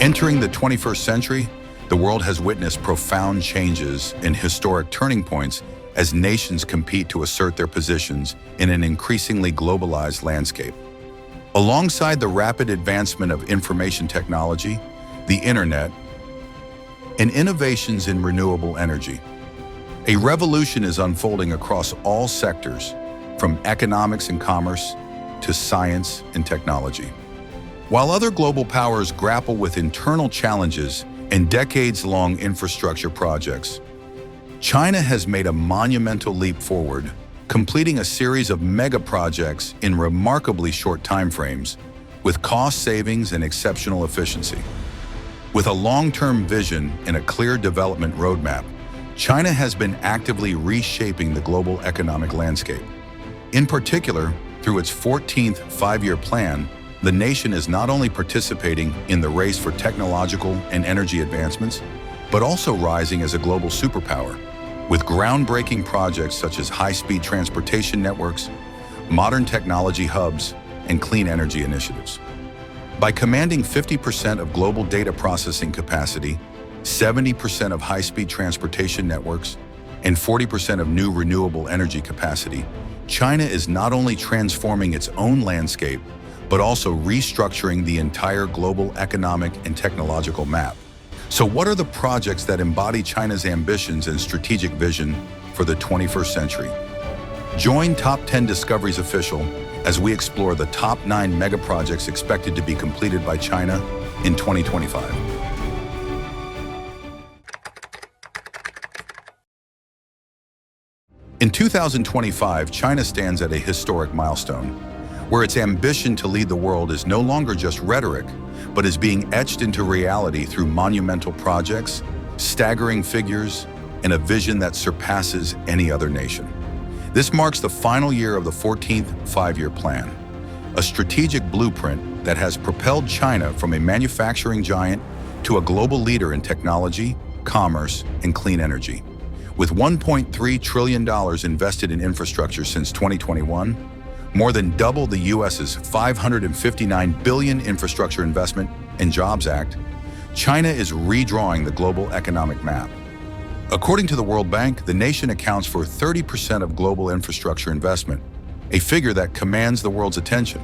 Entering the 21st century, the world has witnessed profound changes and historic turning points as nations compete to assert their positions in an increasingly globalized landscape. Alongside the rapid advancement of information technology, the internet, and innovations in renewable energy, a revolution is unfolding across all sectors, from economics and commerce to science and technology. While other global powers grapple with internal challenges and decades-long infrastructure projects, China has made a monumental leap forward, completing a series of mega-projects in remarkably short timeframes, with cost savings and exceptional efficiency. With a long-term vision and a clear development roadmap, China has been actively reshaping the global economic landscape. In particular, through its 14th five-year plan, the nation is not only participating in the race for technological and energy advancements, but also rising as a global superpower, with groundbreaking projects such as high-speed transportation networks, modern technology hubs, and clean energy initiatives. By commanding 50% of global data processing capacity, 70% of high-speed transportation networks, and 40% of new renewable energy capacity, China is not only transforming its own landscape, but also restructuring the entire global economic and technological map. So what are the projects that embody China's ambitions and strategic vision for the 21st century? Join Top 10 Discoveries Official as we explore the top 9 megaprojects expected to be completed by China in 2025. In 2025, China stands at a historic milestone, where its ambition to lead the world is no longer just rhetoric, but is being etched into reality through monumental projects, staggering figures, and a vision that surpasses any other nation. This marks the final year of the 14th five-year plan, a strategic blueprint that has propelled China from a manufacturing giant to a global leader in technology, commerce, and clean energy. With $1.3 trillion invested in infrastructure since 2021, more than double the U.S.'s $559 billion Infrastructure Investment and Jobs Act, China is redrawing the global economic map. According to the World Bank, the nation accounts for 30% of global infrastructure investment, a figure that commands the world's attention.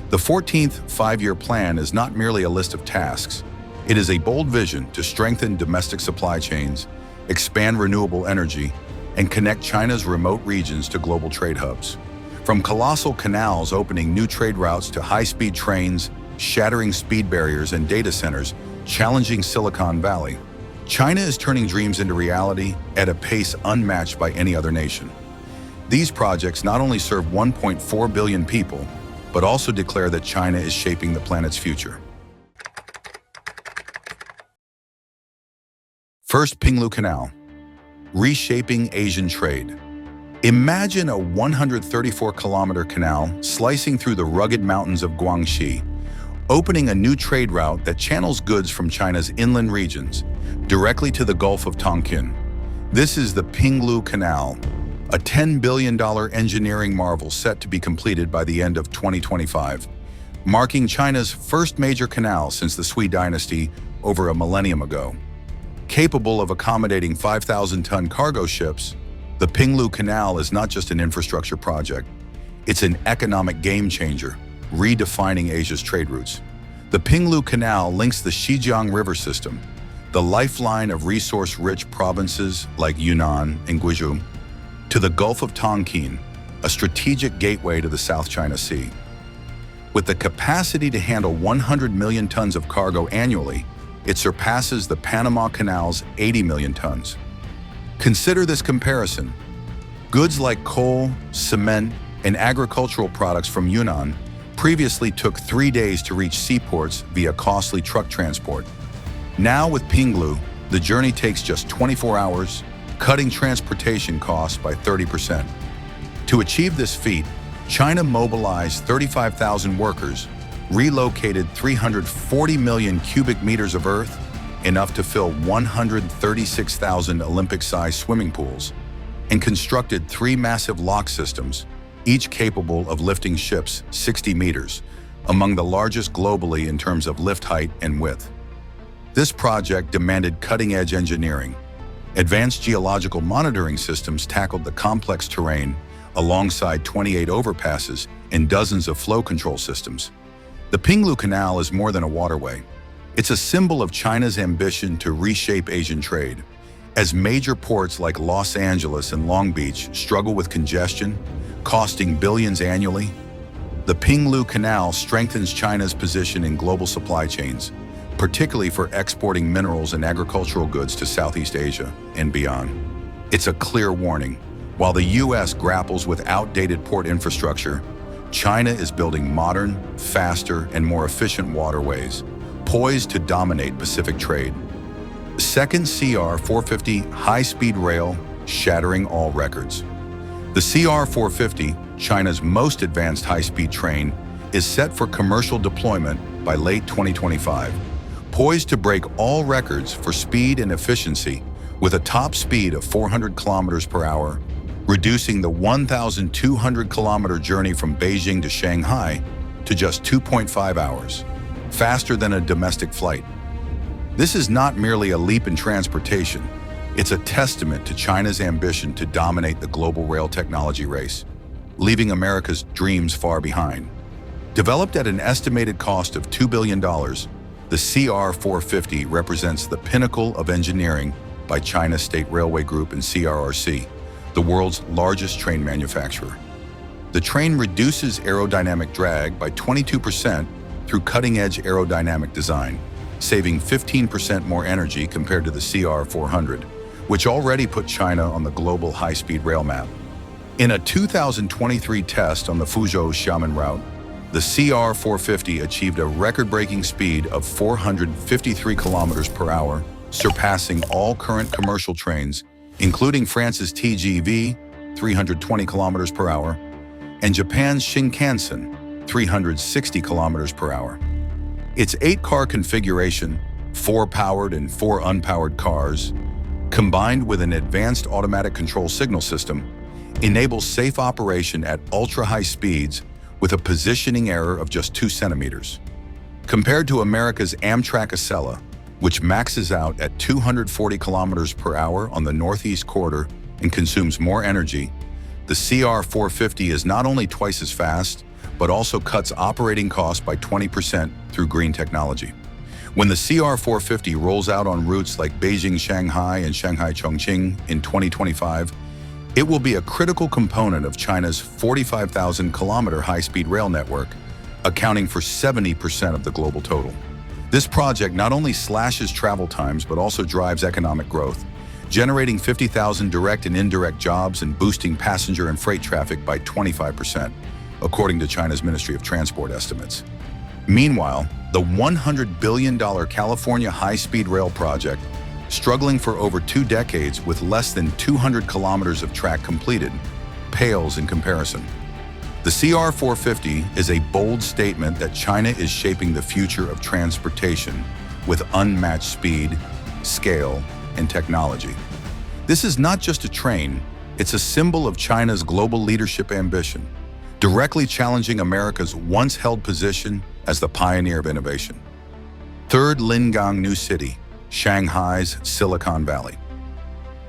The 14th five-year plan is not merely a list of tasks. It is a bold vision to strengthen domestic supply chains, expand renewable energy, and connect China's remote regions to global trade hubs. From colossal canals opening new trade routes to high-speed trains, shattering speed barriers and data centers, challenging Silicon Valley, China is turning dreams into reality at a pace unmatched by any other nation. These projects not only serve 1.4 billion people, but also declare that China is shaping the planet's future. First, Pinglu Canal, reshaping Asian trade. Imagine a 134-kilometer canal slicing through the rugged mountains of Guangxi, opening a new trade route that channels goods from China's inland regions directly to the Gulf of Tonkin. This is the Pinglu Canal, a $10 billion engineering marvel set to be completed by the end of 2025, marking China's first major canal since the Sui dynasty over a millennium ago. Capable of accommodating 5,000-ton cargo ships, the Pinglu Canal is not just an infrastructure project, it's an economic game-changer, redefining Asia's trade routes. The Pinglu Canal links the Xinjiang River system, the lifeline of resource-rich provinces like Yunnan and Guizhou, to the Gulf of Tonkin, a strategic gateway to the South China Sea. With the capacity to handle 100 million tons of cargo annually, it surpasses the Panama Canal's 80 million tons. Consider this comparison. Goods like coal, cement, and agricultural products from Yunnan previously took 3 days to reach seaports via costly truck transport. Now with Pinglu, the journey takes just 24 hours, cutting transportation costs by 30%. To achieve this feat, China mobilized 35,000 workers, relocated 340 million cubic meters of earth, enough to fill 136,000 Olympic-sized swimming pools, and constructed 3 massive lock systems, each capable of lifting ships 60 meters, among the largest globally in terms of lift height and width. This project demanded cutting-edge engineering. Advanced geological monitoring systems tackled the complex terrain alongside 28 overpasses and dozens of flow control systems. The Pinglu Canal is more than a waterway. It's a symbol of China's ambition to reshape Asian trade. As major ports like Los Angeles and Long Beach struggle with congestion, costing billions annually, the Pinglu Canal strengthens China's position in global supply chains, particularly for exporting minerals and agricultural goods to Southeast Asia and beyond. It's a clear warning. While the U.S. grapples with outdated port infrastructure, China is building modern, faster, and more efficient waterways, poised to dominate Pacific trade. The second CR-450 high-speed rail shattering all records. The CR-450, China's most advanced high-speed train, is set for commercial deployment by late 2025, poised to break all records for speed and efficiency with a top speed of 400 kilometers per hour, reducing the 1,200-kilometer journey from Beijing to Shanghai to just 2.5 hours, faster than a domestic flight. This is not merely a leap in transportation. It's a testament to China's ambition to dominate the global rail technology race, leaving America's dreams far behind. Developed at an estimated cost of $2 billion, the CR-450 represents the pinnacle of engineering by China's State Railway Group and CRRC, the world's largest train manufacturer. The train reduces aerodynamic drag by 22% through cutting-edge aerodynamic design, saving 15% more energy compared to the CR-400, which already put China on the global high-speed rail map. In a 2023 test on the Fuzhou-Xiamen route, the CR-450 achieved a record-breaking speed of 453 kilometers per hour, surpassing all current commercial trains, including France's TGV, 320 kilometers per hour, and Japan's Shinkansen, 360 kilometers per hour. Its 8-car configuration, 4 powered and 4 unpowered cars, combined with an advanced automatic control signal system, enables safe operation at ultra-high speeds with a positioning error of just 2 centimeters. Compared to America's Amtrak Acela, which maxes out at 240 kilometers per hour on the Northeast Corridor and consumes more energy, the CR-450 is not only twice as fast, but also cuts operating costs by 20% through green technology. When the CR-450 rolls out on routes like Beijing-Shanghai and Shanghai-Chongqing in 2025, it will be a critical component of China's 45,000-kilometer high-speed rail network, accounting for 70% of the global total. This project not only slashes travel times but also drives economic growth, generating 50,000 direct and indirect jobs and boosting passenger and freight traffic by 25%, according to China's Ministry of Transport estimates. Meanwhile, the $100 billion California high-speed rail project, struggling for over 2 decades with less than 200 kilometers of track completed, pales in comparison. The CR-450 is a bold statement that China is shaping the future of transportation with unmatched speed, scale, and technology. This is not just a train, it's a symbol of China's global leadership ambition, directly challenging America's once-held position as the pioneer of innovation. Third, Linggang New City, Shanghai's Silicon Valley.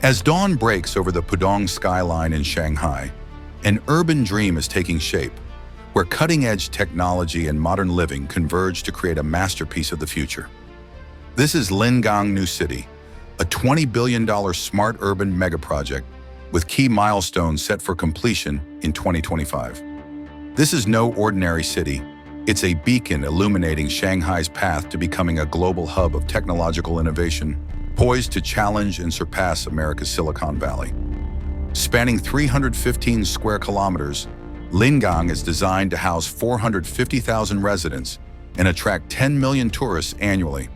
As dawn breaks over the Pudong skyline in Shanghai, an urban dream is taking shape, where cutting-edge technology and modern living converge to create a masterpiece of the future. This is Linggang New City, a $20 billion smart urban megaproject with key milestones set for completion in 2025. This is no ordinary city. It's a beacon illuminating Shanghai's path to becoming a global hub of technological innovation, poised to challenge and surpass America's Silicon Valley. Spanning 315 square kilometers, Linggang is designed to house 450,000 residents and attract 10 million tourists annually.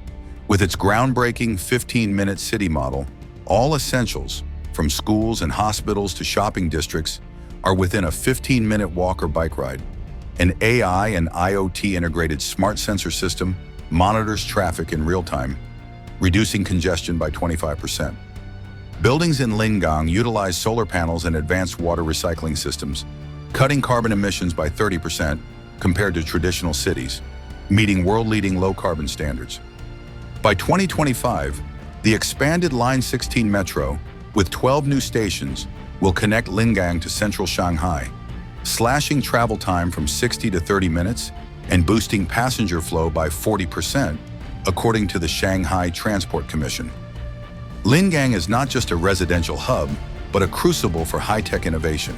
With its groundbreaking 15-minute city model, all essentials, from schools and hospitals to shopping districts, are within a 15-minute walk or bike ride. An AI and IoT integrated smart sensor system monitors traffic in real time, reducing congestion by 25%. Buildings in Linggang utilize solar panels and advanced water recycling systems, cutting carbon emissions by 30% compared to traditional cities, meeting world-leading low-carbon standards. By 2025, the expanded Line 16 metro, with 12 new stations, will connect Linggang to central Shanghai, slashing travel time from 60 to 30 minutes and boosting passenger flow by 40%, according to the Shanghai Transport Commission. Linggang is not just a residential hub, but a crucible for high-tech innovation.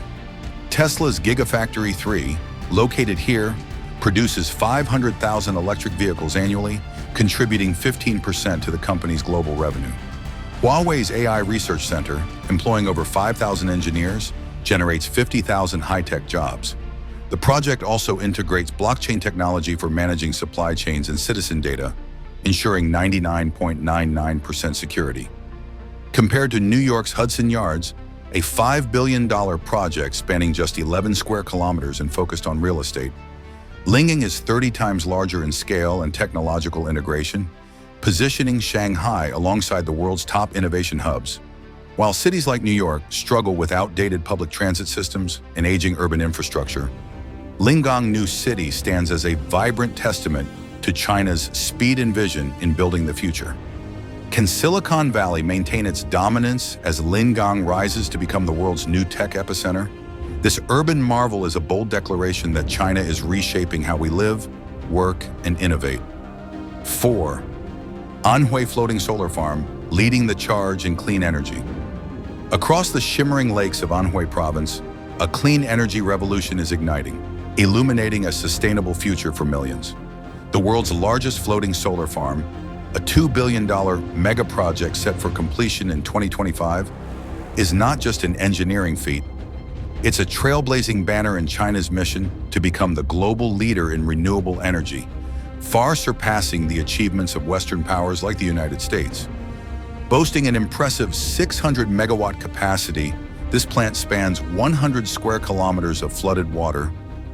Tesla's Gigafactory 3, located here, produces 500,000 electric vehicles annually, contributing 15% to the company's global revenue. Huawei's AI Research Center, employing over 5,000 engineers, generates 50,000 high-tech jobs. The project also integrates blockchain technology for managing supply chains and citizen data, ensuring 99.99% security. Compared to New York's Hudson Yards, a $5 billion project spanning just 11 square kilometers and focused on real estate, Linggang is 30 times larger in scale and technological integration, positioning Shanghai alongside the world's top innovation hubs. While cities like New York struggle with outdated public transit systems and aging urban infrastructure, Linggang New City stands as a vibrant testament to China's speed and vision in building the future. Can Silicon Valley maintain its dominance as Linggang rises to become the world's new tech epicenter? This urban marvel is a bold declaration that China is reshaping how we live, work, and innovate. 4. Anhui Floating Solar Farm, leading the charge in clean energy. Across the shimmering lakes of Anhui Province, a clean energy revolution is igniting, illuminating a sustainable future for millions. The world's largest floating solar farm, a $2 billion megaproject set for completion in 2025, is not just an engineering feat. It's a trailblazing banner in China's mission to become the global leader in renewable energy, far surpassing the achievements of Western powers like the United States. Boasting an impressive 600 megawatt capacity, this plant spans 100 square kilometers of flooded water,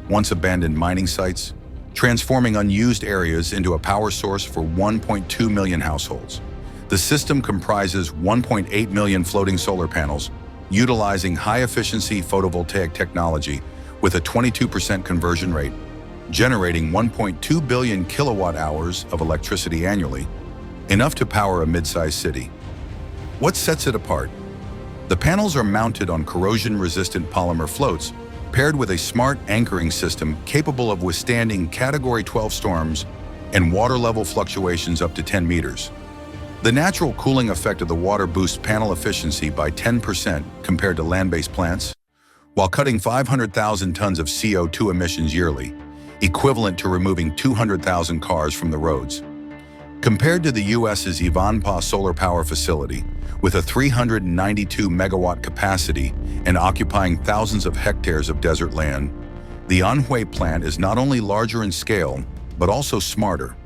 once abandoned mining sites, transforming unused areas into a power source for 1.2 million households. The system comprises 1.8 million floating solar panels, utilizing high-efficiency photovoltaic technology with a 22% conversion rate, generating 1.2 billion kilowatt-hours of electricity annually, enough to power a mid-sized city. What sets it apart? The panels are mounted on corrosion-resistant polymer floats, paired with a smart anchoring system capable of withstanding Category 12 storms and water level fluctuations up to 10 meters. The natural cooling effect of the water boosts panel efficiency by 10% compared to land-based plants, while cutting 500,000 tons of CO2 emissions yearly, equivalent to removing 200,000 cars from the roads. Compared to the US's Ivanpah solar power facility, with a 392 megawatt capacity and occupying thousands of hectares of desert land, the Anhui plant is not only larger in scale, but also smarter,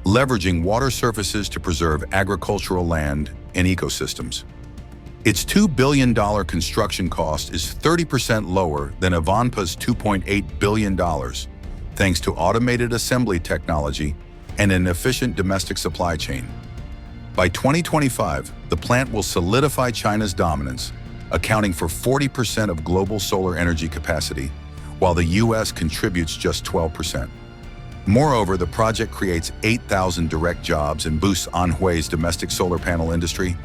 leveraging water surfaces to preserve agricultural land and ecosystems. Its $2 billion construction cost is 30% lower than Ivanpah's $2.8 billion, thanks to automated assembly technology and an efficient domestic supply chain. By 2025, the plant will solidify China's dominance, accounting for 40% of global solar energy capacity, while the US contributes just 12%. Moreover, the project creates 8,000 direct jobs and boosts Anhui's domestic solar panel industry,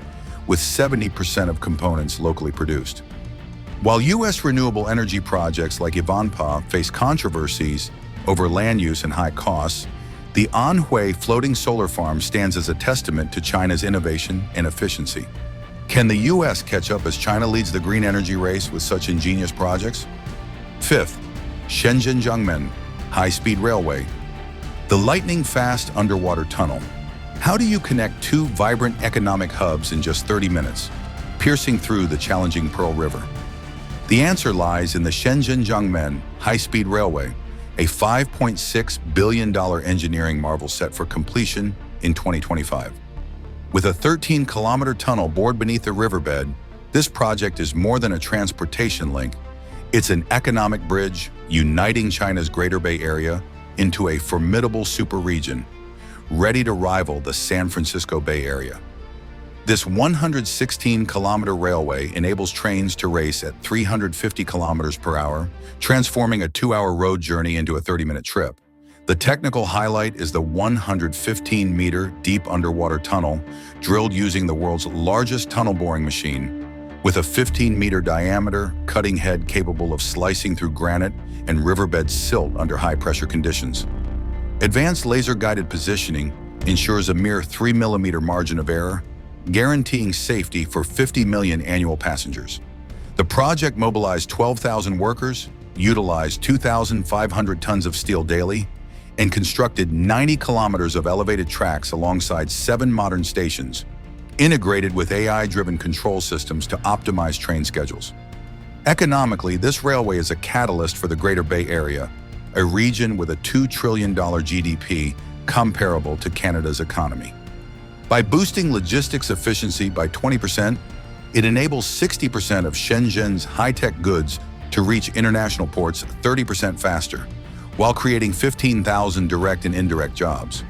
with 70% of components locally produced. While US renewable energy projects like Ivanpah face controversies over land use and high costs, the Anhui floating solar farm stands as a testament to China's innovation and efficiency. Can the US catch up as China leads the green energy race with such ingenious projects? 5th, Shenzhen Jangmen, high-speed railway. The lightning-fast underwater tunnel. How do you connect two vibrant economic hubs in just 30 minutes, piercing through the challenging Pearl River? The answer lies in the Shenzhen Jangmen high-speed railway, a $5.6 billion engineering marvel set for completion in 2025. With a 13-kilometer tunnel bored beneath the riverbed, this project is more than a transportation link. It's an economic bridge uniting China's Greater Bay Area into a formidable super-region, ready to rival the San Francisco Bay Area. This 116-kilometer railway enables trains to race at 350 kilometers per hour, transforming a 2-hour road journey into a 30-minute trip. The technical highlight is the 115-meter deep underwater tunnel drilled using the world's largest tunnel boring machine, with a 15-meter diameter cutting head capable of slicing through granite and riverbed silt under high-pressure conditions. Advanced laser-guided positioning ensures a mere 3-millimeter margin of error, guaranteeing safety for 50 million annual passengers. The project mobilized 12,000 workers, utilized 2,500 tons of steel daily, and constructed 90 kilometers of elevated tracks alongside 7 modern stations, integrated with AI-driven control systems to optimize train schedules. Economically, this railway is a catalyst for the Greater Bay Area, a region with a $2 trillion GDP comparable to Canada's economy. By boosting logistics efficiency by 20%, it enables 60% of Shenzhen's high-tech goods to reach international ports 30% faster, while creating 15,000 direct and indirect jobs.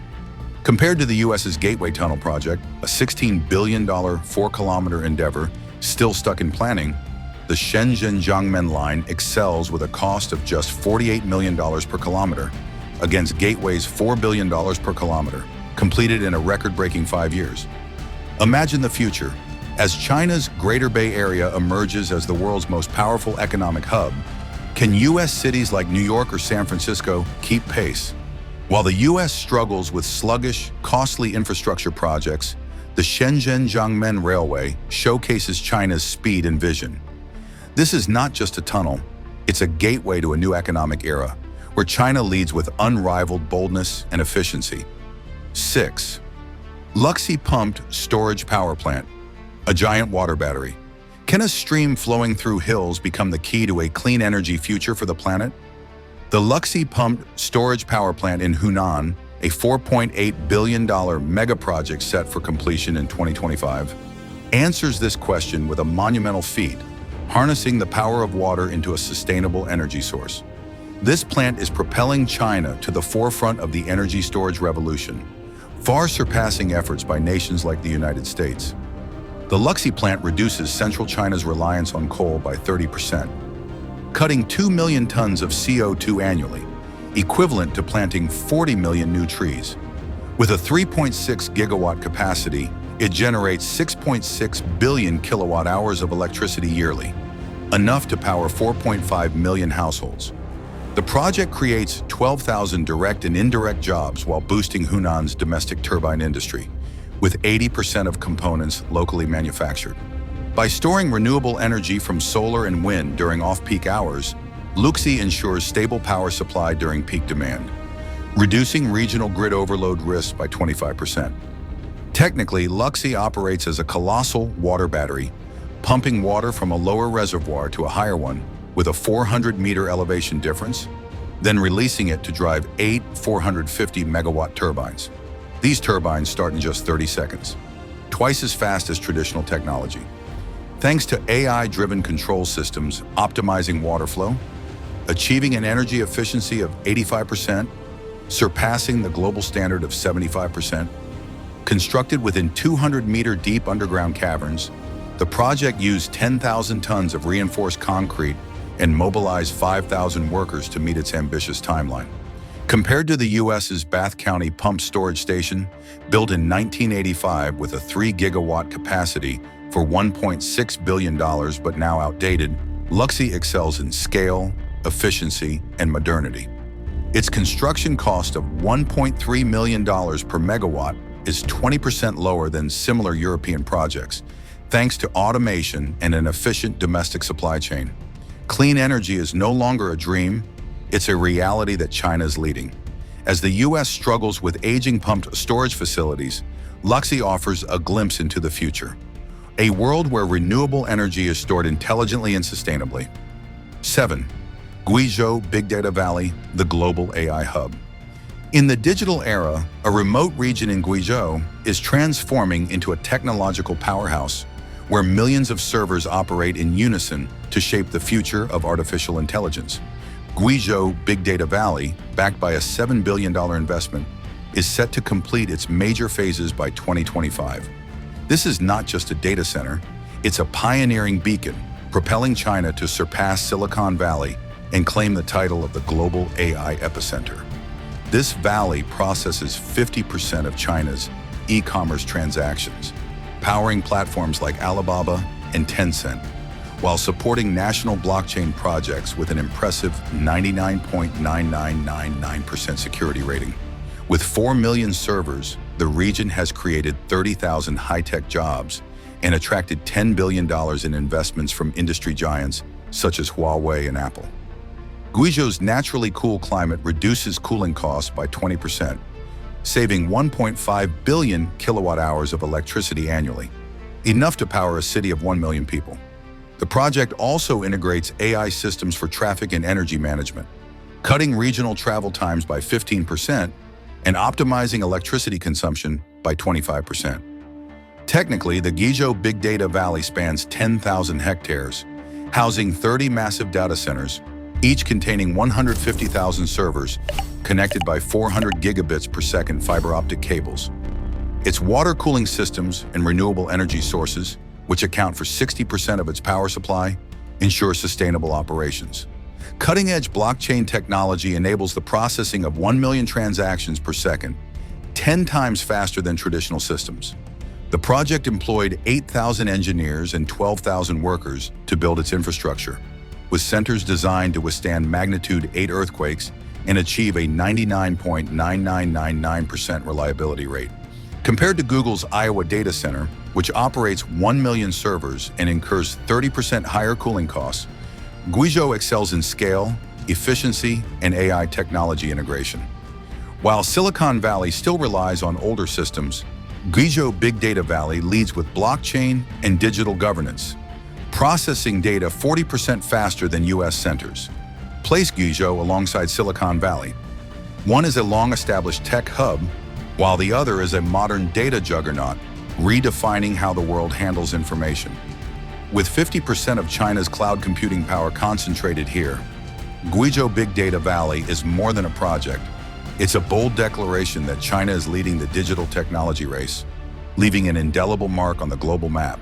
Compared to the U.S.'s Gateway Tunnel project, a $16 billion 4-kilometer endeavor still stuck in planning, the Shenzhen-Jangmen line excels with a cost of just $48 million per kilometer, against Gateway's $4 billion per kilometer, completed in a record-breaking 5 years. Imagine the future. As China's Greater Bay Area emerges as the world's most powerful economic hub, can U.S. cities like New York or San Francisco keep pace? While the U.S. struggles with sluggish, costly infrastructure projects, the Shenzhen-Jangmen Railway showcases China's speed and vision. This is not just a tunnel, it's a gateway to a new economic era, where China leads with unrivaled boldness and efficiency. 6. Luxy Pumped Storage Power Plant, a giant water battery. Can a stream flowing through hills become the key to a clean energy future for the planet? The Luxy Pumped Storage Power Plant in Hainan, a $4.8 billion megaproject set for completion in 2025, answers this question with a monumental feat, harnessing the power of water into a sustainable energy source. This plant is propelling China to the forefront of the energy storage revolution, far surpassing efforts by nations like the United States. The Luxy plant reduces central China's reliance on coal by 30%, cutting 2 million tons of CO2 annually, equivalent to planting 40 million new trees. With a 3.6 gigawatt capacity, it generates 6.6 billion kilowatt hours of electricity yearly, enough to power 4.5 million households. The project creates 12,000 direct and indirect jobs while boosting Huinan's domestic turbine industry, with 80% of components locally manufactured. By storing renewable energy from solar and wind during off-peak hours, Luxy ensures stable power supply during peak demand, reducing regional grid overload risk by 25%. Technically, Luxy operates as a colossal water battery, pumping water from a lower reservoir to a higher one with a 400-meter elevation difference, then releasing it to drive 8 450-megawatt turbines. These turbines start in just 30 seconds, twice as fast as traditional technology. Thanks to AI-driven control systems optimizing water flow, achieving an energy efficiency of 85%, surpassing the global standard of 75%, constructed within 200-meter deep underground caverns, the project used 10,000 tons of reinforced concrete and mobilized 5,000 workers to meet its ambitious timeline. Compared to the U.S.'s Bath County Pump Storage Station, built in 1985 with a 3-gigawatt capacity for $1.6 billion but now outdated, Luxy excels in scale, efficiency, and modernity. Its construction cost of $1.3 million per megawatt is 20% lower than similar European projects, thanks to automation and an efficient domestic supply chain. Clean energy is no longer a dream, it's a reality that China is leading. As the U.S. struggles with aging pumped storage facilities, Luxy offers a glimpse into the future, a world where renewable energy is stored intelligently and sustainably. 7. Guizhou Big Data Valley, the global AI hub. In the digital era, a remote region in Guizhou is transforming into a technological powerhouse where millions of servers operate in unison to shape the future of artificial intelligence. Guizhou Big Data Valley, backed by a $7 billion investment, is set to complete its major phases by 2025. This is not just a data center, it's a pioneering beacon, propelling China to surpass Silicon Valley and claim the title of the global AI epicenter. This valley processes 50% of China's e-commerce transactions, powering platforms like Alibaba and Tencent, while supporting national blockchain projects with an impressive 99.9999% security rating. With 4 million servers, the region has created 30,000 high-tech jobs and attracted $10 billion in investments from industry giants such as Huawei and Apple. Guizhou's naturally cool climate reduces cooling costs by 20%, saving 1.5 billion kilowatt-hours of electricity annually, enough to power a city of 1 million people. The project also integrates AI systems for traffic and energy management, cutting regional travel times by 15% and optimizing electricity consumption by 25%. Technically, the Guizhou Big Data Valley spans 10,000 hectares, housing 30 massive data centers, each containing 150,000 servers connected by 400 gigabits per second fiber optic cables. Its water cooling systems and renewable energy sources, which account for 60% of its power supply, ensure sustainable operations. Cutting-edge blockchain technology enables the processing of 1 million transactions per second, 10 times faster than traditional systems. The project employed 8,000 engineers and 12,000 workers to build its infrastructure, with centers designed to withstand magnitude 8 earthquakes and achieve a 99.9999% reliability rate. Compared to Google's Iowa data center, which operates 1 million servers and incurs 30% higher cooling costs, Guizhou excels in scale, efficiency, and AI technology integration. While Silicon Valley still relies on older systems, Guizhou Big Data Valley leads with blockchain and digital governance, processing data 40% faster than US centers. Place Guizhou alongside Silicon Valley. One is a long-established tech hub, while the other is a modern data juggernaut, redefining how the world handles information. With 50% of China's cloud computing power concentrated here, Guizhou Big Data Valley is more than a project. It's a bold declaration that China is leading the digital technology race, leaving an indelible mark on the global map.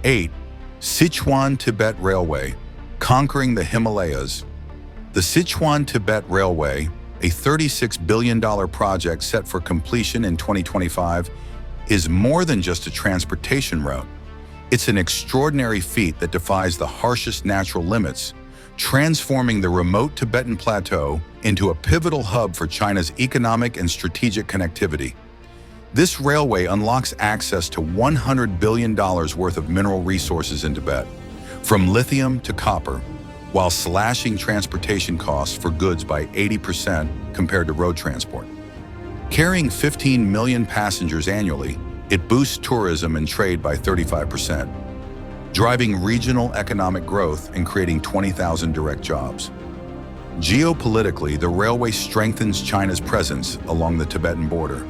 8. Sichuan-Tibet Railway, conquering the Himalayas. The Sichuan-Tibet Railway, a $36 billion project set for completion in 2025, is more than just a transportation route. It's an extraordinary feat that defies the harshest natural limits, transforming the remote Tibetan plateau into a pivotal hub for China's economic and strategic connectivity. This railway unlocks access to $100 billion worth of mineral resources in Tibet, from lithium to copper, while slashing transportation costs for goods by 80% compared to road transport. Carrying 15 million passengers annually, it boosts tourism and trade by 35%, driving regional economic growth and creating 20,000 direct jobs. Geopolitically, the railway strengthens China's presence along the Tibetan border,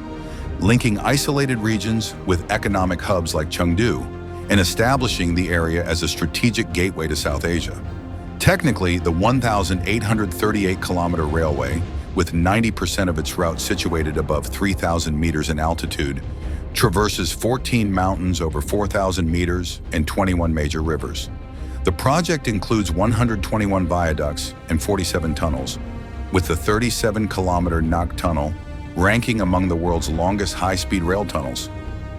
linking isolated regions with economic hubs like Chengdu and establishing the area as a strategic gateway to South Asia. Technically, the 1,838-kilometer railway, with 90% of its route situated above 3,000 meters in altitude, traverses 14 mountains over 4,000 meters and 21 major rivers. The project includes 121 viaducts and 47 tunnels, with the 37-kilometer Nak Tunnel ranking among the world's longest high-speed rail tunnels.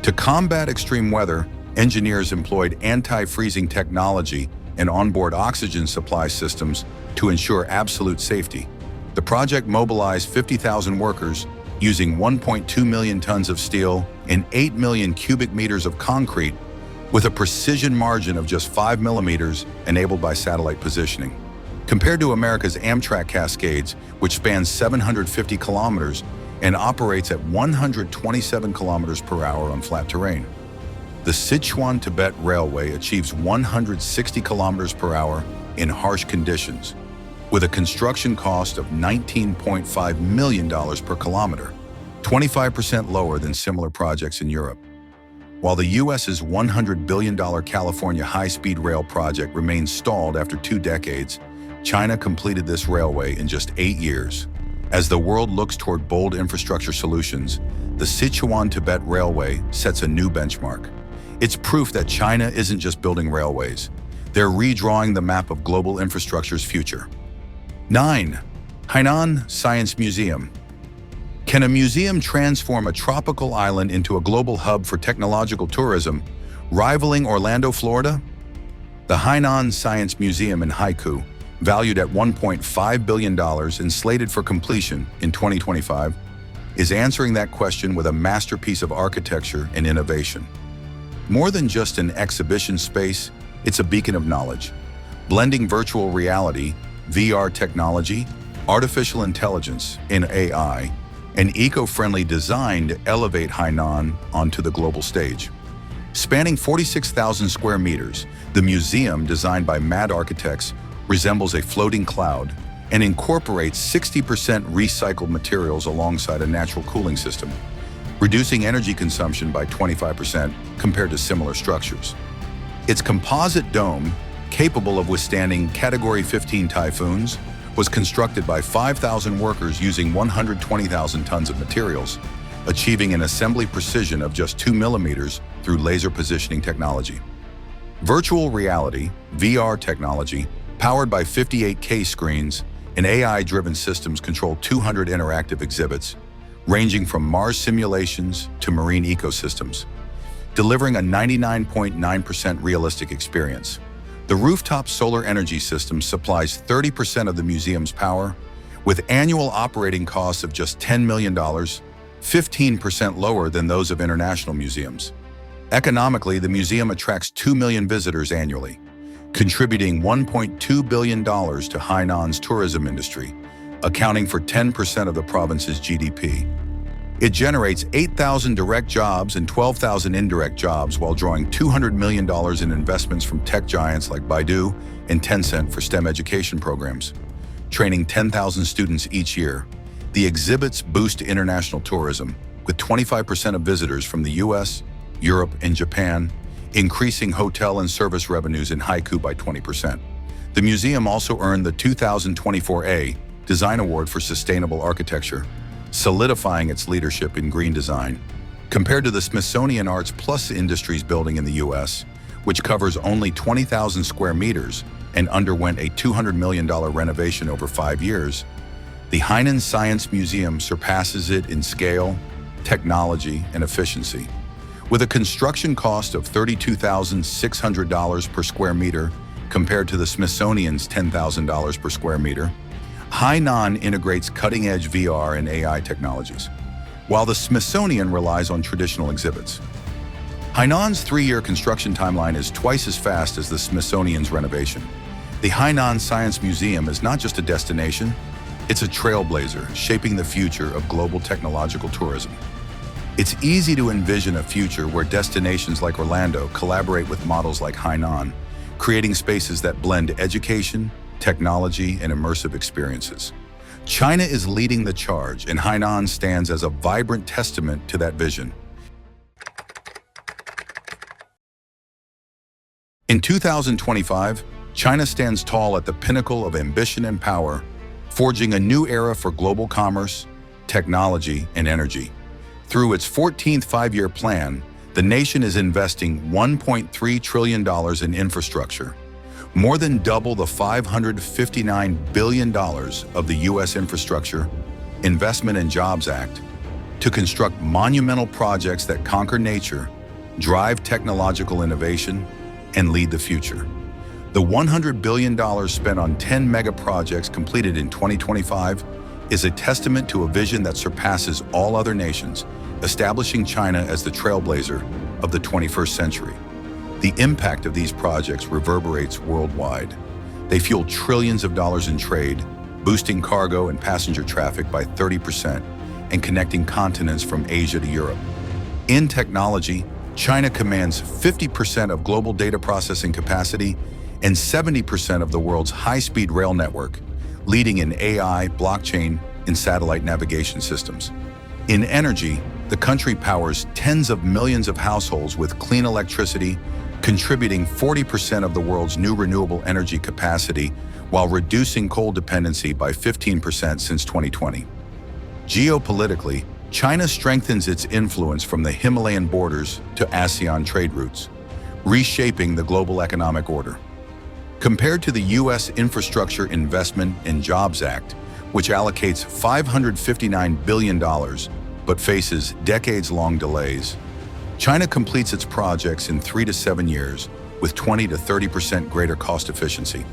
To combat extreme weather, engineers employed anti-freezing technology and onboard oxygen supply systems to ensure absolute safety. The project mobilized 50,000 workers using 1.2 million tons of steel and 8 million cubic meters of concrete, with a precision margin of just 5 millimeters enabled by satellite positioning. Compared to America's Amtrak Cascades, which spans 750 kilometers and operates at 127 kilometers per hour on flat terrain, the Sichuan-Tibet Railway achieves 160 kilometers per hour in harsh conditions, with a construction cost of $19.5 million per kilometer, 25% lower than similar projects in Europe. While the U.S.'s $100 billion California high-speed rail project remains stalled after 2 decades, China completed this railway in just 8 years. As the world looks toward bold infrastructure solutions, the Sichuan-Tibet Railway sets a new benchmark. It's proof that China isn't just building railways. They're redrawing the map of global infrastructure's future. 9. Hainan Science Museum. Can a museum transform a tropical island into a global hub for technological tourism, rivaling Orlando, Florida? The Hainan Science Museum in Haikou, valued at $1.5 billion and slated for completion in 2025, is answering that question with a masterpiece of architecture and innovation. More than just an exhibition space, it's a beacon of knowledge, blending virtual reality, VR technology, artificial intelligence, and AI, and eco-friendly design to elevate Hainan onto the global stage. Spanning 46,000 square meters, the museum, designed by mad architects, resembles a floating cloud and incorporates 60% recycled materials alongside a natural cooling system, reducing energy consumption by 25% compared to similar structures. Its composite dome, capable of withstanding Category 15 typhoons, was constructed by 5,000 workers using 120,000 tons of materials, achieving an assembly precision of just 2 millimeters through laser positioning technology. Virtual reality, VR technology, powered by 58K screens and AI-driven systems control 200 interactive exhibits, ranging from Mars simulations to marine ecosystems, delivering a 99.9% realistic experience. The rooftop solar energy system supplies 30% of the museum's power, with annual operating costs of just $10 million, 15% lower than those of international museums. Economically, the museum attracts 2 million visitors annually, contributing $1.2 billion to Hainan's tourism industry, accounting for 10% of the province's GDP. It generates 8,000 direct jobs and 12,000 indirect jobs while drawing $200 million in investments from tech giants like Baidu and Tencent for STEM education programs, training 10,000 students each year. The exhibits boost international tourism, with 25% of visitors from the US, Europe, and Japan, increasing hotel and service revenues in Haikou by 20%. The museum also earned the 2024 Design Award for Sustainable Architecture, solidifying its leadership in green design. Compared to the Smithsonian Arts Plus Industries building in the US, which covers only 20,000 square meters and underwent a $200 million renovation over 5 years, the Hainan Science Museum surpasses it in scale, technology, and efficiency. With a construction cost of $32,600 per square meter compared to the Smithsonian's $10,000 per square meter, Hainan integrates cutting-edge VR and AI technologies, while the Smithsonian relies on traditional exhibits. Hainan's 3-year construction timeline is twice as fast as the Smithsonian's renovation. The Hainan Science Museum is not just a destination, it's a trailblazer shaping the future of global technological tourism. It's easy to envision a future where destinations like Orlando collaborate with models like Hainan, creating spaces that blend education, technology, and immersive experiences. China is leading the charge, and Hainan stands as a vibrant testament to that vision. In 2025, China stands tall at the pinnacle of ambition and power, forging a new era for global commerce, technology, and energy. Through its 14th five-year plan, the nation is investing $1.3 trillion in infrastructure, more than double the $559 billion of the U.S. Infrastructure, Investment and Jobs Act, to construct monumental projects that conquer nature, drive technological innovation, and lead the future. The $100 billion spent on 10 megaprojects completed in 2025 is a testament to a vision that surpasses all other nations, establishing China as the trailblazer of the 21st century. The impact of these projects reverberates worldwide. They fuel trillions of dollars in trade, boosting cargo and passenger traffic by 30% and connecting continents from Asia to Europe. In technology, China commands 50% of global data processing capacity and 70% of the world's high-speed rail network, leading in AI, blockchain, and satellite navigation systems. In energy, the country powers tens of millions of households with clean electricity, contributing 40% of the world's new renewable energy capacity while reducing coal dependency by 15% since 2020. Geopolitically, China strengthens its influence from the Himalayan borders to ASEAN trade routes, reshaping the global economic order. Compared to the U.S. Infrastructure Investment and Jobs Act, which allocates $559 billion but faces decades-long delays. China completes its projects in 3 to 7 years with 20 to 30% greater cost efficiency.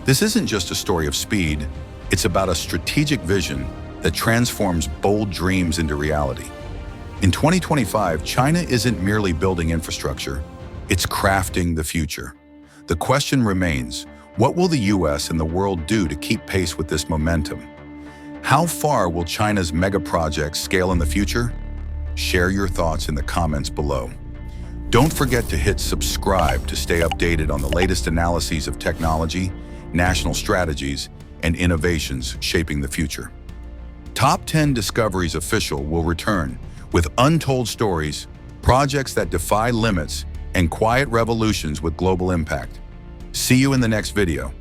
This isn't just a story of speed, it's about a strategic vision that transforms bold dreams into reality. In 2025, China isn't merely building infrastructure, it's crafting the future. The question remains, what will the US and the world do to keep pace with this momentum? How far will China's megaprojects scale in the future? Share your thoughts in the comments below. Don't forget to hit subscribe to stay updated on the latest analyses of technology, national strategies, and innovations shaping the future. Top 10 Discoveries Official will return with untold stories, projects that defy limits, and quiet revolutions with global impact. See you in the next video.